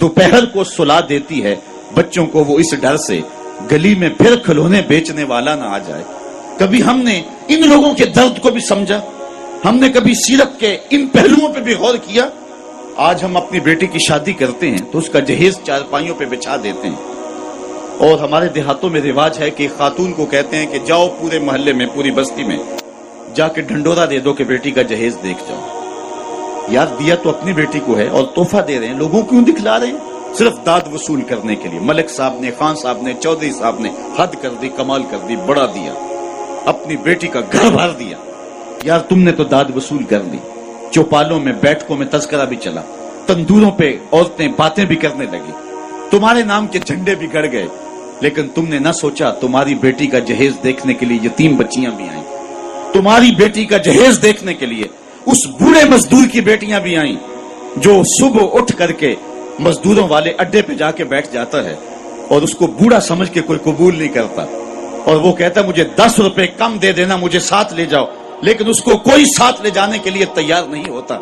دوپہر کو سلا دیتی ہے بچوں کو وہ اس ڈر سے گلی میں پھر کھلونے بیچنے والا نہ آ جائے. کبھی ہم نے ان لوگوں کے درد کو بھی سمجھا؟ ہم نے کبھی سیرت کے ان پہلوؤں پہ بھی غور کیا؟ آج ہم اپنی بیٹی کی شادی کرتے ہیں تو اس کا جہیز چارپائیوں پہ بچھا دیتے ہیں، اور ہمارے دیہاتوں میں رواج ہے کہ خاتون کو کہتے ہیں کہ جاؤ پورے محلے میں پوری بستی میں جا کے ڈھنڈورا دے دو کہ بیٹی کا جہیز دیکھ جاؤ. یار دیا تو اپنی بیٹی کو ہے اور تحفہ دے رہے ہیں، لوگوں کیوں دکھلا رہے ہیں؟ صرف داد وصول کرنے کے لیے. ملک صاحب نے، خان صاحب نے، چودھری صاحب نے حد کر دی، کمال کر دی، بڑا دیا، اپنی بیٹی کا گھر بھر دیا. یار تم نے تو داد وصول کر لی. چوپالوں میں، بیٹھکوں میں تذکرہ بھی چلا، تندوروں پہ عورتیں باتیں بھی کرنے لگی، تمہارے نام کے جھنڈے بھی گڑ گئے، لیکن تم نے نہ سوچا تمہاری بیٹی کا جہیز دیکھنے کے لیے یتیم بچیاں بھی آئیں. تمہاری بیٹی کا جہیز دیکھنے کے لیے اس بوڑھے مزدور کی بیٹیاں بھی آئیں جو صبح اٹھ کر کے مزدوروں والے اڈے پہ جا کے بیٹھ جاتا ہے اور اس کو بوڑھا سمجھ کے کوئی قبول نہیں کرتا، اور وہ کہتا ہے مجھے 10 روپے کم دے دینا، مجھے ساتھ لے جاؤ، لیکن اس کو کوئی ساتھ لے جانے کے لیے تیار نہیں ہوتا.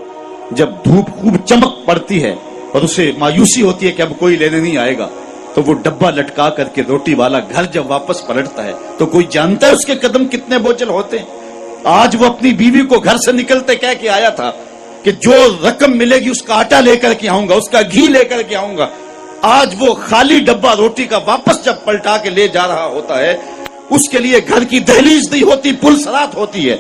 جب دھوپ خوب چمک پڑتی ہے اور اسے مایوسی ہوتی ہے کہ اب کوئی لینے نہیں آئے گا، تو وہ ڈبہ لٹکا کر کے روٹی والا گھر جب واپس پلٹتا ہے تو کوئی جانتا ہے اس کے قدم کتنے بوجھل ہوتے ہیں. آج وہ اپنی بیوی کو گھر سے نکلتے کہہ کے آیا تھا کہ جو رقم ملے گی اس کا آٹا لے کر کے آؤں گا، اس کا گھی لے کر کے آؤں گا. آج وہ خالی ڈبہ روٹی کا واپس جب پلٹا کے لے جا رہا ہوتا ہے، اس کے لیے گھر کی دہلیز نہیں ہوتی، پلسرات ہوتی ہے،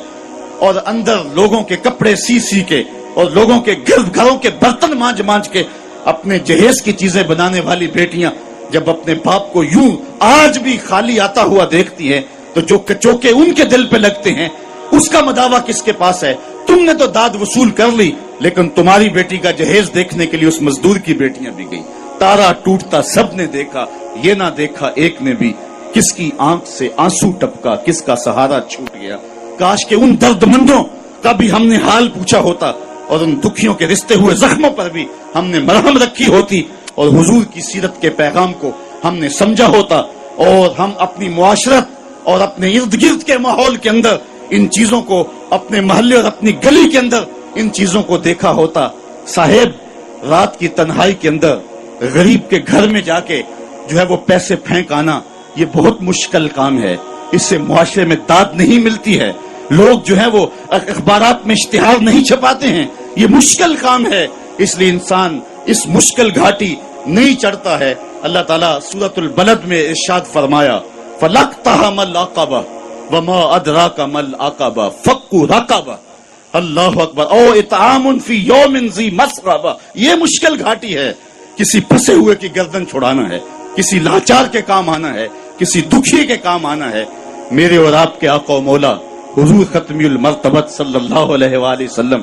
اور اندر لوگوں کے کپڑے سی کے اور لوگوں کے گھروں کے برتن مانج مانج کے اپنے جہیز کی چیزیں بنانے والی بیٹیاں جب اپنے باپ کو یوں آج بھی خالی آتا ہوا دیکھتی ہیں تو جو کچوکے ان کے دل پہ لگتے ہیں اس کا مداوع کس کے پاس ہے؟ تم نے تو داد وصول کر لی، لیکن تمہاری بیٹی کا جہیز دیکھنے کے لیے اس مزدور کی بیٹیاں بھی گئی. تارا ٹوٹتا سب نے دیکھا، یہ نہ دیکھا ایک نے بھی، کس کی آنکھ سے آنسو ٹپکا، کس کا سہارا چھوٹ گیا. کاش کہ ان درد مندوں کا بھی ہم نے حال پوچھا ہوتا اور ان دکھیوں کے رشتے ہوئے زخموں پر بھی ہم نے مرہم رکھی ہوتی اور حضور کی سیرت کے پیغام کو ہم نے سمجھا ہوتا، اور ہم اپنی معاشرت اور اپنے ارد گرد کے ماحول کے اندر ان چیزوں کو، اپنے محلے اور اپنی گلی کے اندر ان چیزوں کو دیکھا ہوتا. صاحب رات کی تنہائی کے اندر غریب کے گھر میں جا کے جو ہے وہ پیسے پھینک آنا، یہ بہت مشکل کام ہے. اس سے معاشرے میں داد نہیں ملتی ہے. لوگ جو ہے وہ اخبارات میں اشتہار نہیں چھپاتے ہیں، یہ مشکل کام ہے. اس لیے انسان اس مشکل گھاٹی نہیں چڑھتا ہے. اللہ تعالیٰ سورۃ البلد میں ارشاد فرمایا فَلَقْتَحَمَ الْعَقَبَةَ وَمَا أَدْرَاكَ مَا الْعَقَبَةُ فَكُّ رَقَبَةٍ. اللہ اکبر. او اطعام فی یوم ذی مسغبہ. یہ مشکل گھاٹی ہے. کسی پھنسے ہوئے کی گردن چھڑانا ہے، کسی لاچار کے کام آنا ہے، کسی دکھی کے کام آنا ہے. میرے اور آپ کے آقا و مولا حضور ختمی المرتبت صلی اللہ علیہ وآلہ وسلم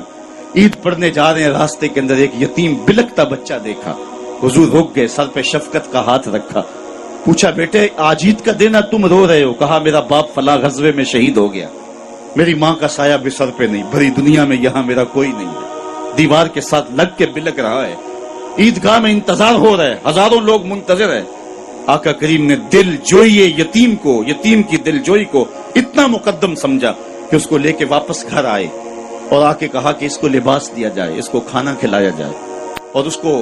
عید پڑھنے جا رہے ہیں، راستے کے اندر ایک یتیم بلکتا بچہ دیکھا. حضور رک گئے، سر پہ شفقت کا ہاتھ رکھا، پوچھا بیٹے آج عید کا دن ہے تم رو رہے ہو؟ کہا میرا باپ فلاں غزوے میں شہید ہو گیا، میری ماں کا سایہ بھی سر پہ نہیں، بھری دنیا میں یہاں میرا کوئی نہیں ہے. دیوار کے ساتھ لگ کے بلک رہا ہے. عیدگاہ میں انتظار ہو رہا ہے، ہزاروں لوگ منتظر ہیں. آقا کریم نے دل جوئی یتیم کو، یتیم کی دل جوئی کو اتنا مقدم سمجھا کہ اس کو لے کے واپس گھر آئے اور آ کے کہا کہ اس کو لباس دیا جائے، اس کو کھانا کھلایا جائے. اور اس کو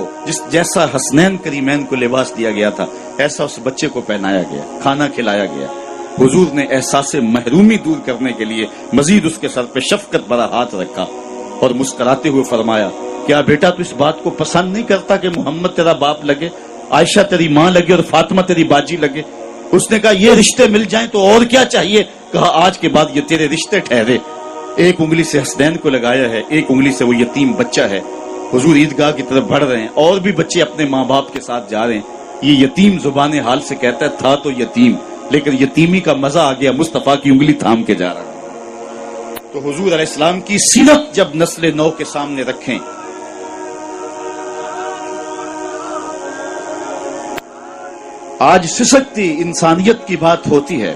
جیسا حسنین کریمین کو لباس دیا گیا تھا ایسا اس بچے کو پہنایا گیا، کھانا کھلایا گیا. حضور نے احساس محرومی دور کرنے کے لیے مزید اس کے سر پہ شفقت بھرا ہاتھ رکھا اور مسکراتے ہوئے فرمایا کیا بیٹا تو اس بات کو پسند نہیں کرتا کہ محمد تیرا باپ لگے، عائشہ تیری ماں لگے اور فاطمہ تیری باجی لگے؟ اس نے کہا یہ رشتے مل جائیں تو اور کیا چاہیے. کہا آج کے بعد یہ تیرے رشتے ٹھہرے. ایک انگلی سے حسنین کو لگایا ہے، ایک انگلی سے وہ یتیم بچہ ہے. حضور عیدگاہ کی طرف بڑھ رہے ہیں، اور بھی بچے اپنے ماں باپ کے ساتھ جا رہے ہیں. یہ یتیم زبان حال سے کہتا ہے تھا تو یتیم، لیکن یتیمی کا مزہ آ گیا، مصطفیٰ کی انگلی تھام کے جا رہا ہے. تو حضور علیہ السلام کی سیرت جب نسل نو کے سامنے رکھیں، آج سسکتی انسانیت کی بات ہوتی ہے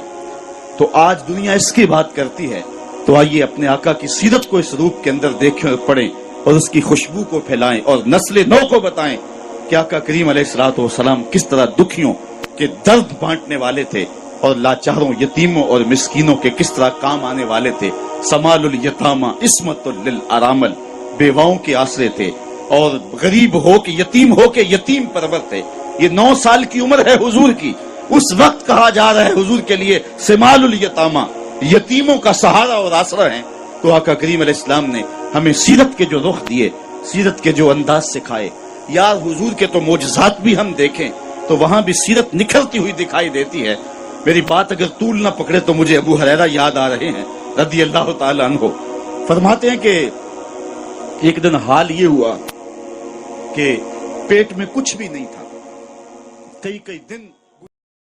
تو آج دنیا اس کی بات کرتی ہے. تو آئیے اپنے آقا کی سیرت کو اس روپ کے اندر دیکھیں اور پڑھیں اور اس کی خوشبو کو پھیلائیں اور نسل نو کو بتائیں کہ آقا کریم علیہ الصلوۃ والسلام کس طرح دکھیوں کے درد بانٹنے والے تھے اور لاچاروں، یتیموں اور مسکینوں کے کس طرح کام آنے والے تھے. سمال الیتامى عصمۃ للارامل، بیواؤں کے آسرے تھے. اور غریب ہو کے یتیم ہو کے یتیم پرور تھے. یہ 9 سال کی عمر ہے حضور کی. اس وقت کہا جا رہا ہے حضور کے لیے سمال الیتامہ، یتیموں کا سہارا اور آسرا ہیں. تو آقا کریم علیہ السلام نے ہمیں سیرت کے جو رخ دیے، سیرت کے جو انداز سکھائے. یار حضور کے تو معجزات بھی ہم دیکھیں تو وہاں بھی سیرت نکھرتی ہوئی دکھائی دیتی ہے. میری بات اگر طول نہ پکڑے تو مجھے ابو ہریرہ یاد آ رہے ہیں رضی اللہ تعالی عنہ. فرماتے ہیں کہ ایک دن حال یہ ہوا کہ پیٹ میں کچھ بھی نہیں تھا. کئی دن